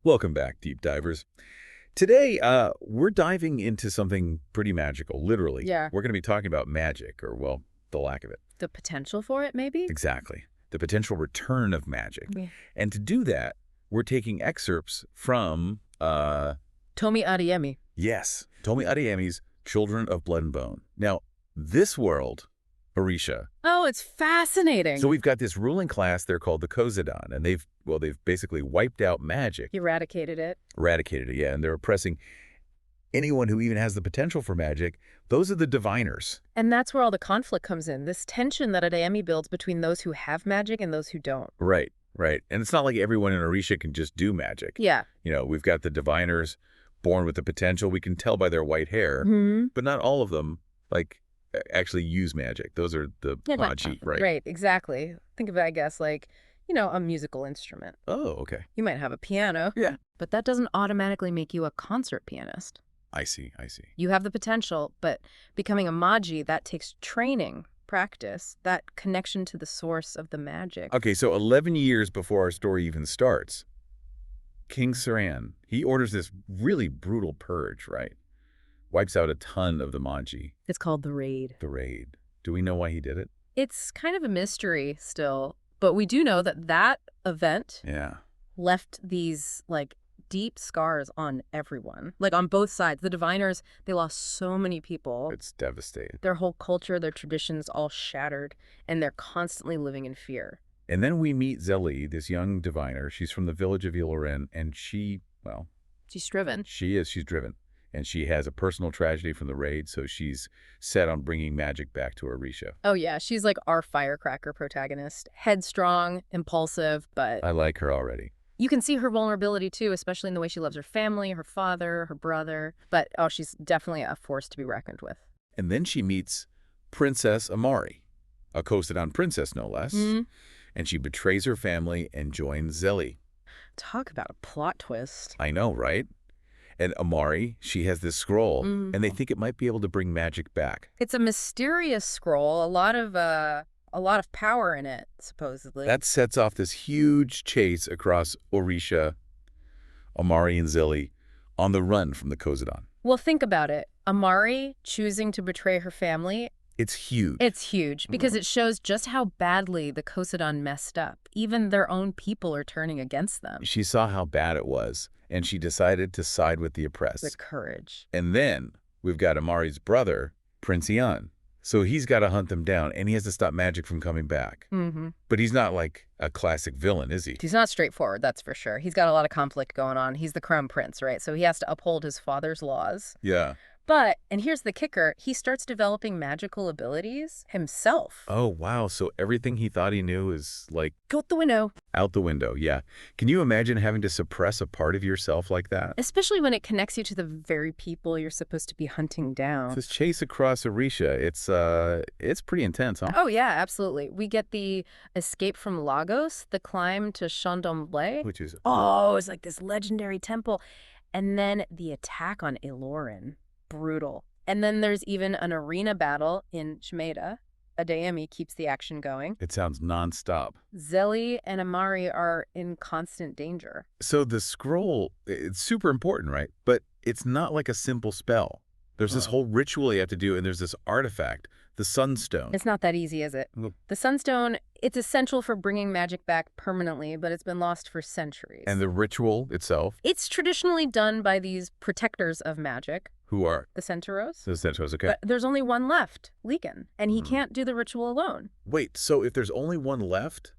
Welcome back, deep divers. Today, we're diving into something pretty magical, literally. Yeah. We're going to be talking about magic, or, well, the lack of it. The potential for it, maybe? Exactly. The potential return of magic. Yeah. And to do that, we're taking excerpts from, Tomi Adeyemi. yes, Tomi Adeyemi's Children of Blood and Bone. Now, this world, Orîsha. Oh, it's fascinating. So we've got this ruling class, they're called the Kozidan, and they've basically wiped out magic. Eradicated it. Eradicated it, yeah, and they're oppressing anyone who even has the potential for magic. Those are the diviners. And that's where all the conflict comes in. This tension that Adeyemi builds between those who have magic and those who don't. Right, right. And it's not like everyone in Orîsha can just do magic. Yeah. You know, we've got the diviners born with the potential. We can tell by their white hair, but not all of them, like, actually use magic. Those are the Magi, right? Right, exactly. Think of it, I guess, like, a musical instrument. Oh, okay. You might have a piano. Yeah. But that doesn't automatically make you a concert pianist. I see, I see. You have the potential, but becoming a Magi, that takes training, practice, that connection to the source of the magic. Okay, so 11 years before our story even starts, King Saran, he orders this really brutal purge, right? Wipes out a ton of the Magi. It's called the Raid. The Raid. Do we know why he did it? It's kind of a mystery still, but we do know that that event Yeah. left these, deep scars on everyone. Like, on both sides. The diviners, they lost so many people. It's devastating. Their whole culture, their traditions all shattered, and they're constantly living in fear. And then we meet Zélie, this young diviner. She's from the village of Ilorin, and she's driven. she's driven. And she has a personal tragedy from the raid, so she's set on bringing magic back to Orîsha. Oh, yeah. She's like our firecracker protagonist. Headstrong, impulsive, but I like her already. you can see her vulnerability, too, especially in the way she loves her family, her father, her brother. But, she's definitely a force to be reckoned with. And then she meets Princess Amari, a Kosidon princess, no less. And she betrays her family and joins Zélie. Talk about a plot twist. I know, right? And Amari, she has this scroll, and they think it might be able to bring magic back. It's a mysterious scroll, a lot of power in it, supposedly. That sets off this huge chase across Orîsha, Amari and Zélie, on the run from the Kozidan. Well, think about it. Amari choosing to betray her family. It's huge. It's huge because it shows just how badly the Kosidon messed up. Even their own people are turning against them. She saw how bad it was, and she decided to side with the oppressed. The courage. And then we've got Amari's brother, Prince Inan. So he's got to hunt them down, and he has to stop magic from coming back. But he's not like a classic villain, is he? He's not straightforward, that's for sure. He's got a lot of conflict going on. He's the crown prince, right? So he has to uphold his father's laws. Yeah. But, and here's the kicker, he starts developing magical abilities himself. Oh, wow. So everything he thought he knew is, like, Go out the window. out the window, yeah. Can you imagine having to suppress a part of yourself like that? Especially when it connects you to the very people you're supposed to be hunting down. This chase across Orîsha, it's pretty intense, huh? Oh, yeah, absolutely. We get the escape from Lagos, the climb to Chandomblé. Which is... Oh, it's like this legendary temple. And then the attack on Ilorin. Brutal. And then there's even an arena battle in Chimeda. Adeyemi keeps the action going. It sounds nonstop. Zélie and Amari are in constant danger. So the scroll, it's super important, right? But it's not like a simple spell. There's this whole ritual you have to do, and there's this artifact, the Sunstone. It's not that easy, is it? Look. The Sunstone, it's essential for bringing magic back permanently, but it's been lost for centuries. And the ritual itself, It's traditionally done by these protectors of magic, who are? the Centauros. The Centaurs, okay. But there's only one left, Legan, and he can't do the ritual alone. Wait, so if there's only one left,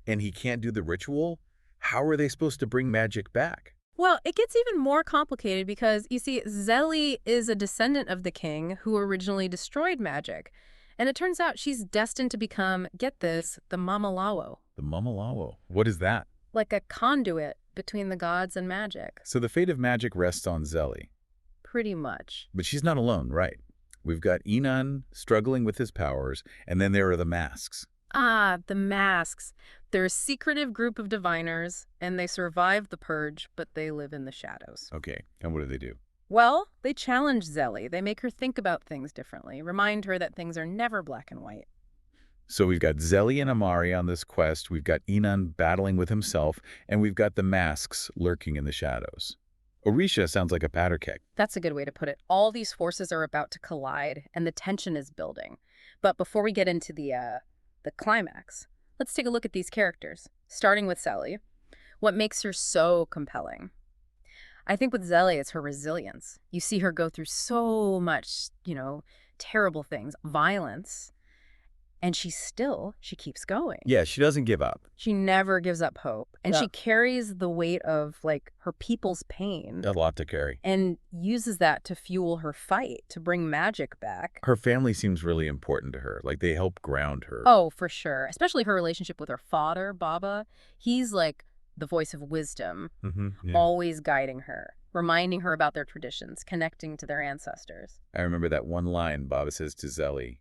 and he can't do the ritual, how are they supposed to bring magic back? Well, it gets even more complicated because, you see, Zélie is a descendant of the king who originally destroyed magic. And it turns out she's destined to become, get this, the Mamalawo. The Mamalawo. What is that? Like a conduit between the gods and magic. So the fate of magic rests on Zélie. Pretty much. But she's not alone, right? We've got Inan struggling with his powers, and then there are the masks. Ah, the masks. They're a secretive group of diviners, and they survive the purge, but they live in the shadows. Okay, and what do? Well, they challenge Zélie. They make her think about things differently, remind her that things are never black and white. So we've got Zélie and Amari on this quest, we've got Inan battling with himself, and we've got the masks lurking in the shadows. Orîsha sounds like a powder keg. That's a good way to put it. All these forces are about to collide, and the tension is building. But before we get into the climax, let's take a look at these characters, starting with Zélie. What makes her so compelling? I think with Zélie, it's her resilience. You see her go through so much, terrible things, violence, and she keeps going. Yeah, she doesn't give up. She never gives up hope. And Yeah. she carries the weight of, her people's pain A lot to carry. and uses that to fuel her fight, to bring magic back. Her family seems really important to her. Like, they help ground her. Oh, for sure. Especially her relationship with her father, Baba. He's like the voice of wisdom, Yeah. always guiding her, reminding her about their traditions, connecting to their ancestors. I remember that one line Baba says to Zélie,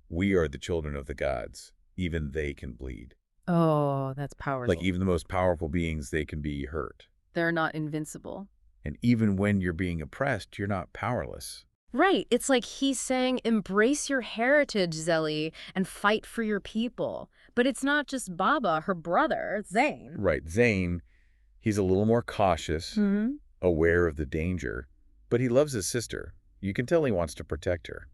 "We are the children of the gods. Even they can bleed." Oh, that's powerful. Like, even the most powerful beings, they can be hurt. They're not invincible. And even when you're being oppressed, you're not powerless. Right. It's like he's saying, embrace your heritage, Zélie, and fight for your people. But it's not just Baba, her brother, Zane. Right. Zane, he's a little more cautious, aware of the danger, but he loves his sister. You can tell he wants to protect her.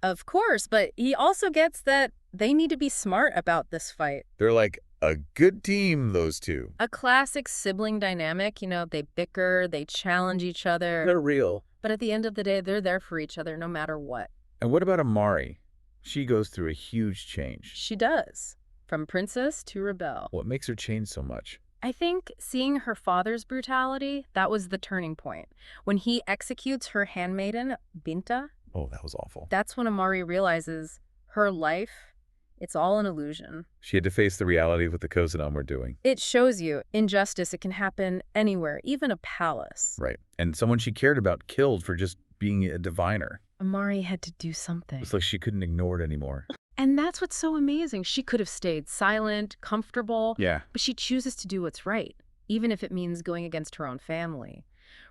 Of course, but he also gets that they need to be smart about this fight. They're like a good team, those two. A classic sibling dynamic, they bicker, they challenge each other. They're real. But at the end of the day, they're there for each other no matter what. And what about Amari? She goes through a huge change. She does. From princess to rebel. What makes her change so much? I think seeing her father's brutality, that was the turning point. When he executes her handmaiden, Binta, Oh, that was awful. that's when Amari realizes her life, it's all an illusion. She had to face the reality of what the Kosanam were doing. It shows you injustice, it can happen anywhere, even a palace. Right. And someone she cared about killed for just being a diviner. Amari had to do something. It's like she couldn't ignore it anymore. And that's what's so amazing. She could have stayed silent, comfortable, Yeah. but she chooses to do what's right, even if it means going against her own family,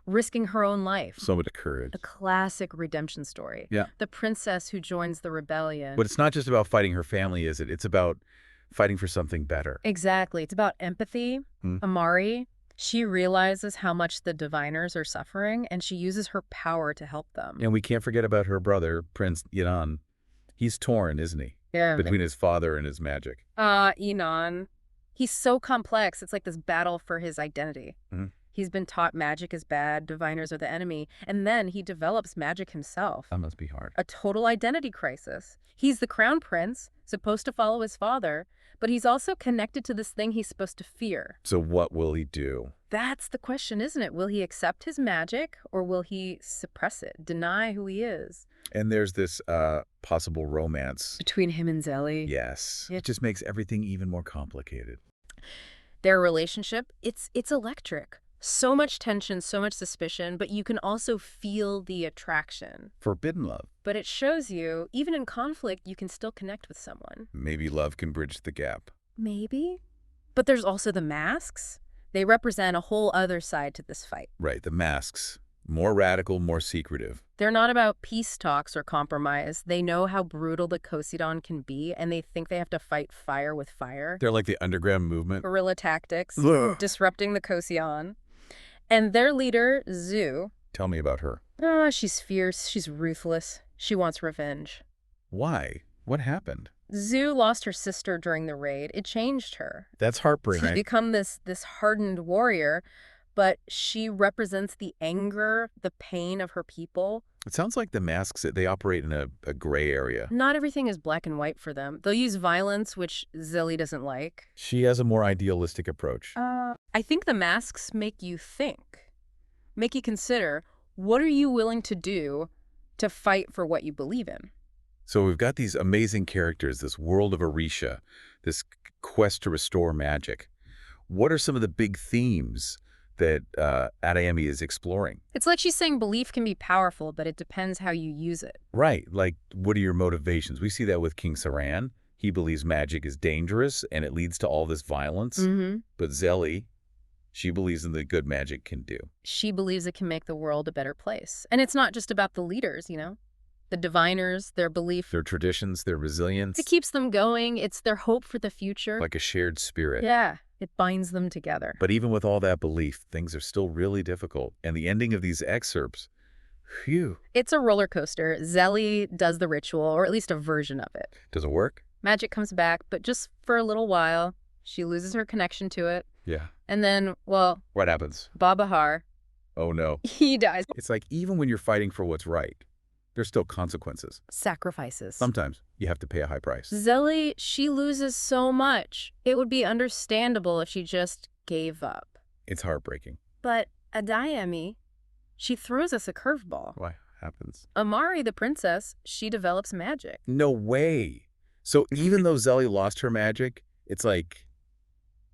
risking her own life. So much courage. The classic redemption story. Yeah. The princess who joins the rebellion. But it's not just about fighting her family, is it? It's about fighting for something better. Exactly. It's about empathy. Amari, she realizes how much the diviners are suffering, and she uses her power to help them. And we can't forget about her brother, Prince Inan. He's torn, isn't he? Yeah. Between his father and his magic. Inan. He's so complex. It's like this battle for his identity. He's been taught magic is bad, diviners are the enemy, and then he develops magic himself. That must be hard. A total identity crisis. He's the crown prince, supposed to follow his father, but he's also connected to this thing he's supposed to fear. So what will he do? That's the question, isn't it? Will he accept his magic, or will he suppress it, deny who he is? And there's this possible romance. Between him and Zélie. Yes. Yeah. It just makes everything even more complicated. Their relationship, it's electric. So much tension, so much suspicion, but you can also feel the attraction. Forbidden love. But it shows you, even in conflict, you can still connect with someone. Maybe love can bridge the gap. Maybe. But there's also the masks. They represent a whole other side to this fight. Right, the masks. More radical, more secretive. They're not about peace talks or compromise. They know how brutal the Kosidon can be, and they think they have to fight fire with fire. They're like the underground movement. Guerrilla tactics, Ugh. disrupting the Kosion. And their leader, Zhu, Tell me about her. she's fierce, she's ruthless, she wants revenge. Why? What happened? Zhu lost her sister during the raid. It changed her. That's heartbreaking. She's become this hardened warrior, but she represents the anger, the pain of her people. It sounds like the masks, they operate in a gray area. Not everything is black and white for them. They'll use violence, which Zélie doesn't like. She has a more idealistic approach. I think the masks make you think, make you consider, what are you willing to do to fight for what you believe in? So we've got these amazing characters, this world of Orîsha, this quest to restore magic. What are some of the big themes that Adeyemi is exploring? It's like she's saying belief can be powerful, but it depends how you use it. Right. Like, what are your motivations? We see that with King Saran. He believes magic is dangerous and it leads to all this violence. But Zélie, she believes in the good magic can do. She believes it can make the world a better place. And it's not just about the leaders, The diviners, their belief. Their traditions, their resilience. It keeps them going. It's their hope for the future. Like a shared spirit. Yeah, it binds them together. But even with all that belief, things are still really difficult. And the ending of these excerpts, phew. It's a roller coaster. Zélie does the ritual, or at least a version of it. Does it work? Magic comes back, but just for a little while. She loses her connection to it. Yeah. And then, well, What happens? Babahar, Oh, no. he dies. It's like even when you're fighting for what's right, there's still consequences. Sacrifices. Sometimes you have to pay a high price. Zélie, she loses so much. It would be understandable if she just gave up. It's heartbreaking. But Adeyemi, she throws us a curveball. Why happens? Amari, the princess, she develops magic. No way. So even though Zélie lost her magic, it's like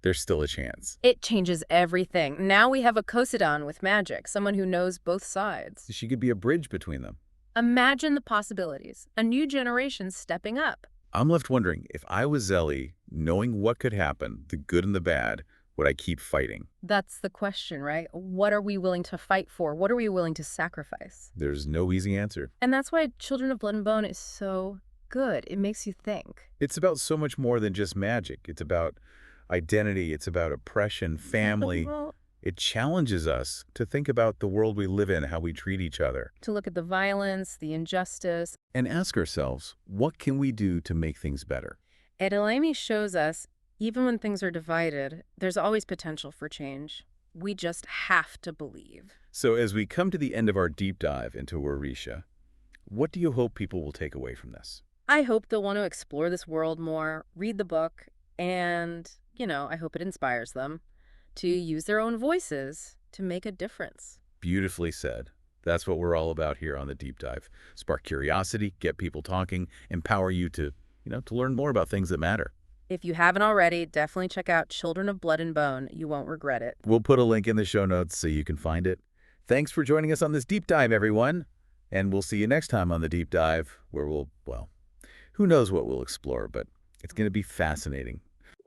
there's still a chance. It changes everything. Now we have a Kosidon with magic, someone who knows both sides. She could be a bridge between them. Imagine the possibilities. A new generation stepping up. I'm left wondering, if I was Zélie, knowing what could happen, the good and the bad, would I keep fighting? That's the question, right? What are we willing to fight for? What are we willing to sacrifice? There's no easy answer. And that's why Children of Blood and Bone is so good. It makes you think. It's about so much more than just magic. It's about identity. It's about oppression, family. Well, It challenges us to think about the world we live in, how we treat each other, to look at the violence, the injustice. and ask ourselves, what can we do to make things better? Adeyemi shows us, even when things are divided, there's always potential for change. We just have to believe. So as we come to the end of our deep dive into Orïsha, what do you hope people will take away from this? I hope they'll want to explore this world more, read the book, and, I hope it inspires them to use their own voices to make a difference. Beautifully said. That's what we're all about here on the Deep Dive. Spark curiosity, get people talking, empower you to learn more about things that matter. If you haven't already, definitely check out Children of Blood and Bone. You won't regret it. We'll put a link in the show notes so you can find it. Thanks for joining us on this Deep Dive, everyone. And we'll see you next time on the Deep Dive, where who knows what we'll explore, but it's going to be fascinating.